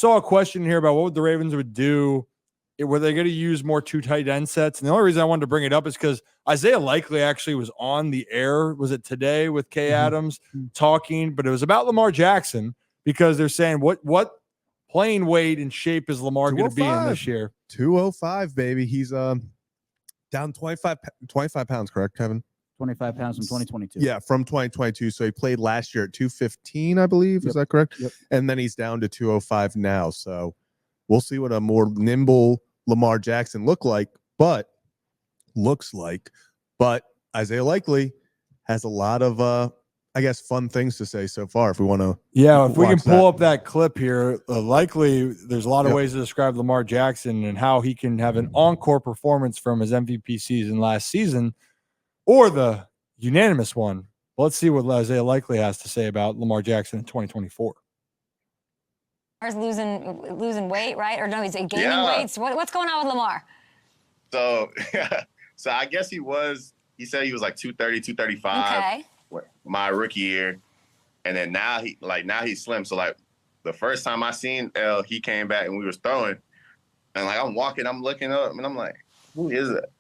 saw a question here about what the Ravens would do. Were they going to use more 2 tight end sets? And the only reason I wanted to bring it up is because Isaiah Likely actually was on the air. Was it today with Kay Adams talking? But it was about Lamar Jackson because they're saying what playing weight and shape is Lamar going to be in this year? 205, baby. He's down 25 pounds, correct, Kevin? 25 pounds from 2022. Yeah, from 2022. So he played last year at 215, I believe. Yep. Is that correct? Yep. And then he's down to 205 now. So we'll see what a more nimble Lamar Jackson looks like. But Isaiah Likely has a lot of, fun things to say so far. If we want to, if we can pull up that clip here, Likely there's a lot of ways to describe Lamar Jackson and how he can have an encore performance from his MVP season last season, or the unanimous one. Let's see what Isaiah Likely has to say about Lamar Jackson in 2024. Losing weight, right? Or no, he's gaining weight. So what's going on with Lamar? So I guess he said he was like 230, 235 my rookie year. And then now he's slim. So like the first time I seen L, he came back and we was throwing. And like I'm walking, I'm looking up and I'm like, who is it?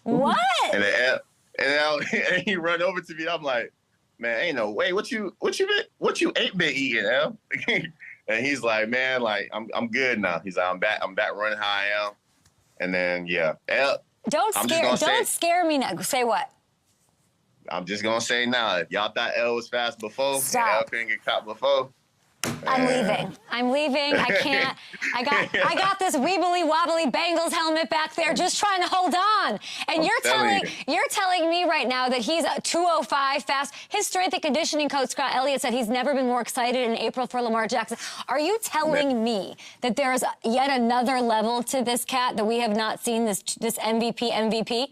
What? And then and he run over to me. I'm like, man, ain't no way. What you ain't been eating, L? And he's like, man, like I'm good now. He's like, I'm back running how I am. And then L. Don't scare me now. Say what? I'm just gonna say now, if y'all thought L was fast before, Stop. L couldn't get caught before. I'm leaving. I can't. I got this weebly wobbly Bengals helmet back there, just trying to hold on. And you're telling me right now that he's a 205 fast. His strength and conditioning coach Scott Elliott said he's never been more excited in April for Lamar Jackson. Are you telling me that there's yet another level to this cat that we have not seen? This MVP.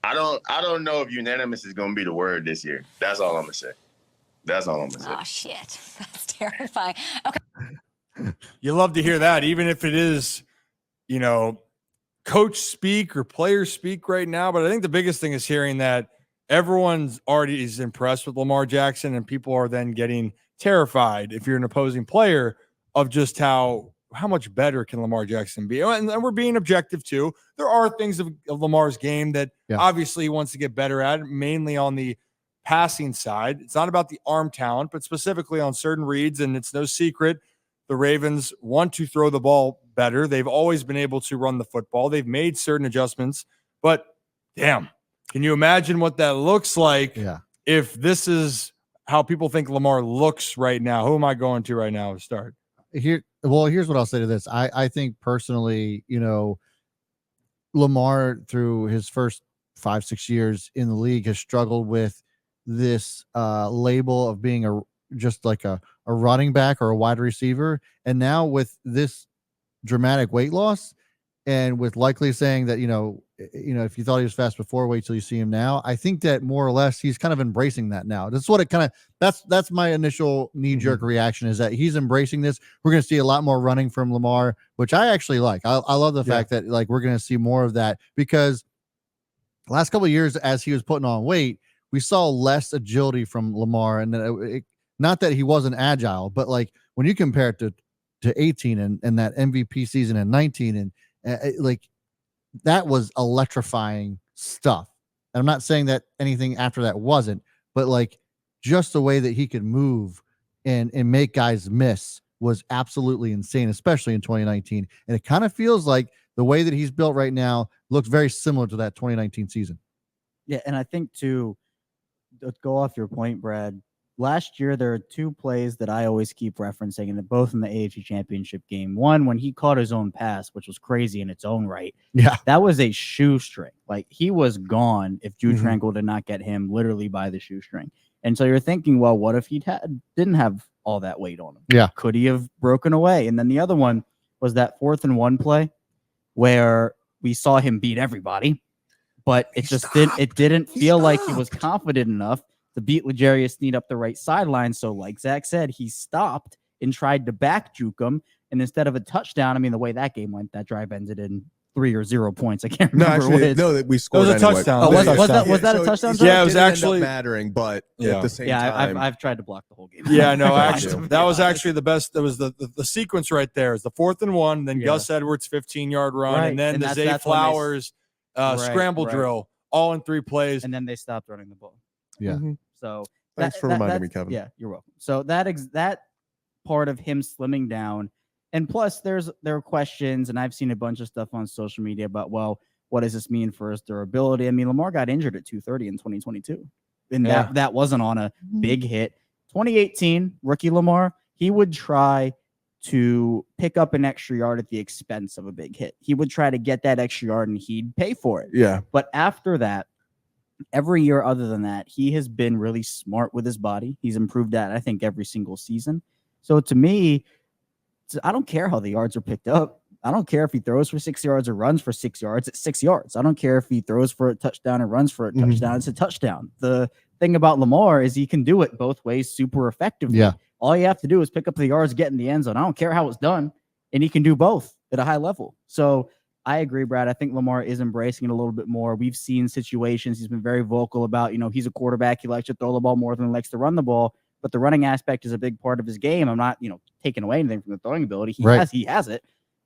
I don't know if unanimous is gonna be the word this year. That's all I'm gonna say. Oh, shit. That's terrifying. Okay. You love to hear that, even if it is, coach speak or player speak right now. But I think the biggest thing is hearing that everyone's already is impressed with Lamar Jackson, and people are then getting terrified if you're an opposing player of just how much better can Lamar Jackson be. And we're being objective too. There are things of Lamar's game that obviously he wants to get better at, mainly on the passing side. It's not about the arm talent, but specifically on certain reads. And it's no secret the Ravens want to throw the ball better. They've always been able to run the football. They've made certain adjustments, but damn, can you imagine what that looks like if this is how people think Lamar looks right now? Who am I going to right now to start? Here's what I'll say to this. I think personally, Lamar through his first 5-6 years in the league has struggled with this label of being just like a running back or a wide receiver. And now with this dramatic weight loss and with Likely saying that, if you thought he was fast before, wait till you see him now. I think that more or less he's kind of embracing that now. That's what it kind of, that's my initial knee-jerk reaction, is that he's embracing this. We're going to see a lot more running from Lamar, which I actually like. I love the fact that like we're going to see more of that, because last couple of years as he was putting on weight, we saw less agility from Lamar. And not that he wasn't agile, but like when you compare it to 18 and that MVP season in 19, and like that was electrifying stuff. And I'm not saying that anything after that wasn't, but like just the way that he could move and make guys miss was absolutely insane, especially in 2019. And it kind of feels like the way that he's built right now looks very similar to that 2019 season. Yeah, and I think to go off your point, Brad, last year there are two plays that I always keep referencing, and both in the AFC Championship game. One, when he caught his own pass, which was crazy in its own right. Yeah. That was a shoestring. Like, he was gone if Drew Tranquil did not get him literally by the shoestring. And so you're thinking, well, what if he didn't have all that weight on him? Yeah. Could he have broken away? And then the other one was that 4th and 1 play where we saw him beat everybody, but it didn't feel like he was confident enough to beat L'Jarius Sneed up the right sideline. So like Zach said, he stopped and tried to back juke him. And instead of a touchdown, I mean, the way that game went, that drive ended in 3 or 0 points. I can't No, remember actually, which. no, that we It scored was a anyway. touchdown. Oh, It was a was touchdown. that a So touchdown? it Yeah, it was didn't end up actually mattering, but Yeah. at the same Yeah, time, I've tried to block the whole game. Yeah, no, Thank actually, you. that was actually the best. That was the sequence right there. Is the 4th and 1, then Yeah. Gus Edwards 15-yard run, Right, and then and the that's Zay when they Flowers scramble right. drill, all in 3 plays. And then they stopped running the ball. Yeah. Mhm. So Thanks for reminding me, that's- Kevin. Yeah, you're welcome. So that part of him slimming down, and plus there are questions, and I've seen a bunch of stuff on social media about, well, what does this mean for his durability? I mean, Lamar got injured at 230 in 2022, and Yeah. that wasn't on a big hit. 2018 rookie Lamar, he would try to pick up an extra yard at the expense of a big hit. He would try to get that extra yard, and he'd pay for it. Yeah. But after that, every year other than that, he has been really smart with his body. He's improved that, I think, every single season. So to me, I don't care how the yards are picked up. I don't care if he throws for 6 yards or runs for 6 yards. It's 6 yards. I don't care if he throws for a touchdown and runs for a touchdown. It's a touchdown. The thing about Lamar is he can do it both ways super effectively. Yeah. All you have to do is pick up the yards, get in the end zone. I don't care how it's done. And he can do both at a high level. So I agree, Brad. I think Lamar is embracing it a little bit more. We've seen situations. He's been very vocal about, he's a quarterback. He likes to throw the ball more than he likes to run the ball. But the running aspect is a big part of his game. I'm not, taking away anything from the throwing ability. He has it.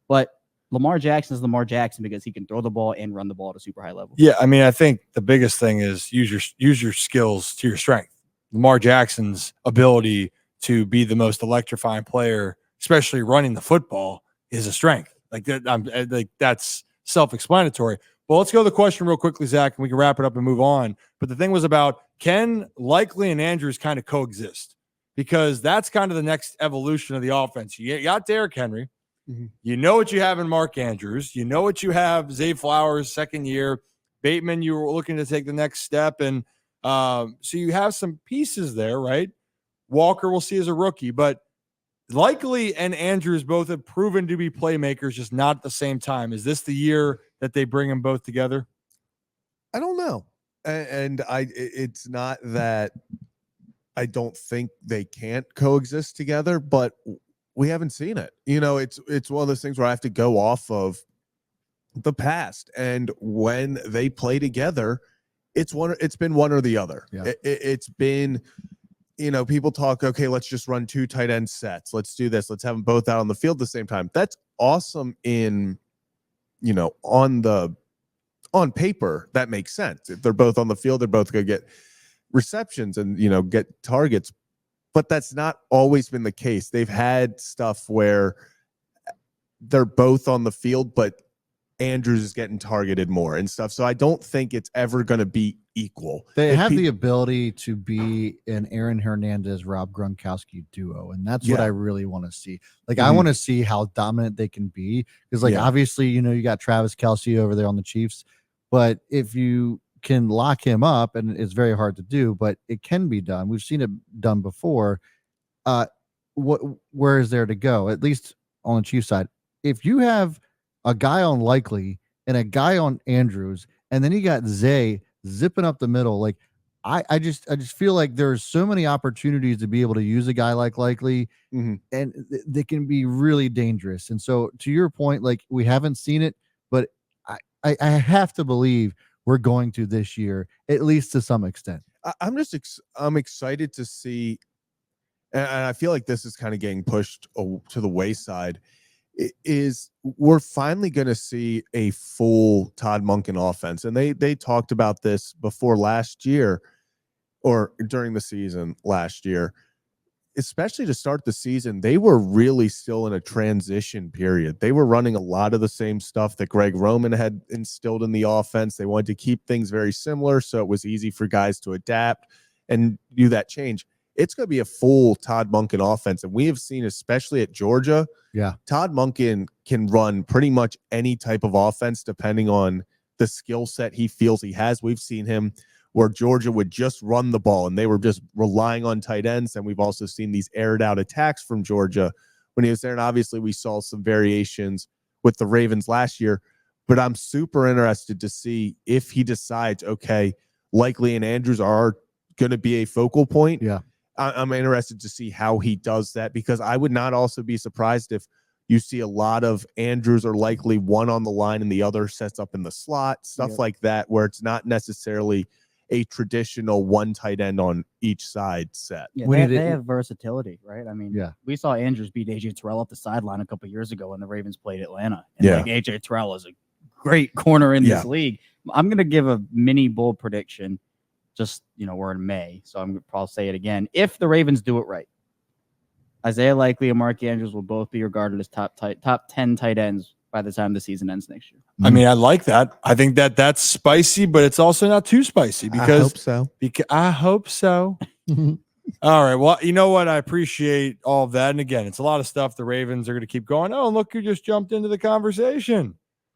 But Lamar Jackson is Lamar Jackson because he can throw the ball and run the ball at a super high level. Yeah, I mean, I think the biggest thing is use your skills to your strength. Lamar Jackson's ability to be the most electrifying player, especially running the football, is a strength. Like that, that's self-explanatory. But let's go to the question real quickly, Zach, and we can wrap it up and move on. But the thing was about, can Likely and Andrews kind of coexist? Because that's kind of the next evolution of the offense. You got Derrick Henry. Mm-hmm. You know what you have in Mark Andrews. You know what you have, Zay Flowers, 2nd year. Bateman, you were looking to take the next step. And so you have some pieces there, right? Walker we'll see as a rookie. But Likely and Andrews both have proven to be playmakers, just not at the same time. Is this the year that they bring them both together? I don't know. And it's not that I don't think they can't coexist together, but we haven't seen it. It's one of those things where I have to go off of the past, and when they play together, it's been one or the other. Yeah. It's been, people talk, okay, let's just run 2 tight end sets. Let's do this. Let's have them both out on the field at the same time. That's awesome on paper. That makes sense. If they're both on the field, they're both going to get receptions and, get targets. But that's not always been the case. They've had stuff where they're both on the field, but Andrews is getting targeted more and stuff. So I don't think it's ever going to be equal. They have the ability to be an Aaron Hernandez, Rob Gronkowski duo. And that's what I really want to see. Like, I want to see how dominant they can be. Because, obviously, you got Travis Kelce over there on the Chiefs. But if you can lock him up, and it's very hard to do, but it can be done. We've seen it done before. Where is there to go? At least on the Chiefs side. If you have a guy on Likely and a guy on Andrews, and then you got Zay zipping up the middle, like I just feel like there's so many opportunities to be able to use a guy like Likely, and they can be really dangerous. And so, to your point, like, we haven't seen it, but I have to believe we're going to this year, at least to some extent. I'm excited to see, and I feel like this is kind of getting pushed to the wayside, is we're finally going to see a full Todd Monken offense. And they talked about this before last year, or during the season last year, especially to start the season. They were really still in a transition period. They were running a lot of the same stuff that Greg Roman had instilled in the offense. They wanted to keep things very similar, so it was easy for guys to adapt and do that change. It's going to be a full Todd Monken offense. And we have seen, especially at Georgia, Todd Monken can run pretty much any type of offense depending on the skill set he feels he has. We've seen him where Georgia would just run the ball and they were just relying on tight ends. And we've also seen these aired out attacks from Georgia when he was there. And obviously we saw some variations with the Ravens last year, but I'm super interested to see if he decides, okay, Likely and Andrews are going to be a focal point. Yeah. I'm interested to see how he does that, because I would not also be surprised if You see a lot of Andrews are likely one on the line and the other sets up in the slot, stuff like that, where it's not necessarily a traditional one tight end on each side set. Yeah, We they need have versatility, right? I mean, Yeah. we saw Andrews beat AJ Terrell off the sideline a couple years ago when the Ravens played Atlanta. And like AJ Terrell is a great corner in this league. I'm going to give a mini bold prediction. Just, we're in May, so I'm going to probably say it again. If the Ravens do it right, Isaiah Likely and Mark Andrews will both be regarded as top 10 tight ends by the time the season ends next year. I mean, I like that. I think that's spicy, but it's also not too spicy because I hope so. I hope so. All right. Well, you know what? I appreciate all of that. And again, it's a lot of stuff. The Ravens are going to keep going. Oh, look who just jumped into the conversation.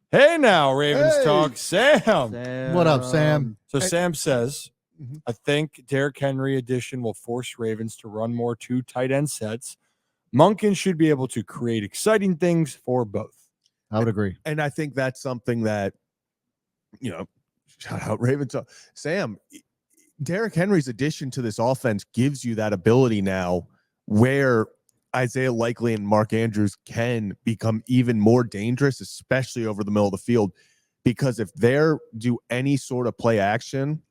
Hey, now, Ravens talk. Sam. What up, Sam? So Sam says, I think Derrick Henry addition will force Ravens to run more 2 tight end sets. Monken should be able to create exciting things for both. I would agree. And I think that's something that, shout out Ravens. Sam, Derrick Henry's addition to this offense gives you that ability now where Isaiah Likely and Mark Andrews can become even more dangerous, especially over the middle of the field. Because if they do any sort of play action,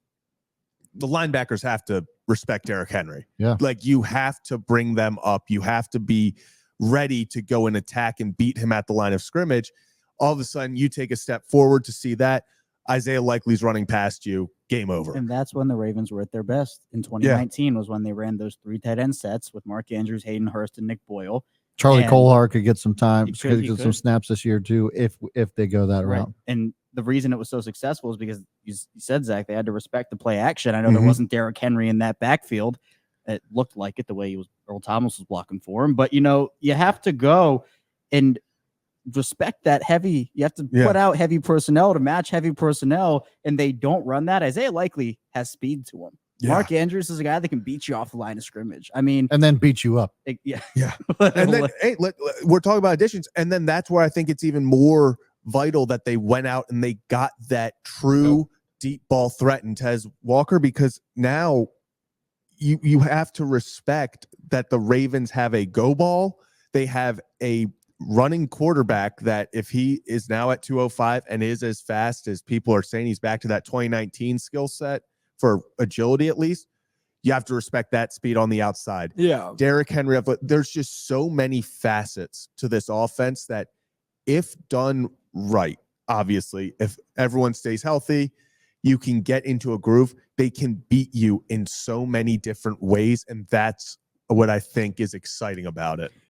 the linebackers have to respect Derrick Henry. Yeah. Like, you have to bring them up. You have to be ready to go and attack and beat him at the line of scrimmage. All of a sudden, you take a step forward to see that Isaiah Likely's running past you. Game over. And that's when the Ravens were at their best in 2019 was when they ran those 3 tight end sets with Mark Andrews, Hayden Hurst, and Nick Boyle. Charlie Colhart could get some time, could get some snaps this year too, if they go that route. And the reason it was so successful is because you said, Zach, they had to respect the play action. I know there wasn't Derrick Henry in that backfield. It looked like it the way Earl Thomas was blocking for him. But, you have to go and respect that heavy. You have to put out heavy personnel to match heavy personnel, and they don't run that. Isaiah Likely has speed to him. Mark Andrews is a guy that can beat you off the line of scrimmage. I mean, and then beat you up. And then, hey, we're talking about additions, and then that's where I think it's even more vital that they went out and they got that true deep ball threat in Tez Walker, because now you have to respect that the Ravens have a go ball. They have a running quarterback that if he is now at 205 and is as fast as people are saying, he's back to that 2019 skill set for agility, at least, you have to respect that speed on the outside. Yeah. Derrick Henry, but there's just so many facets to this offense that if done right, obviously, if everyone stays healthy, you can get into a groove. They can beat you in so many different ways. And that's what I think is exciting about it.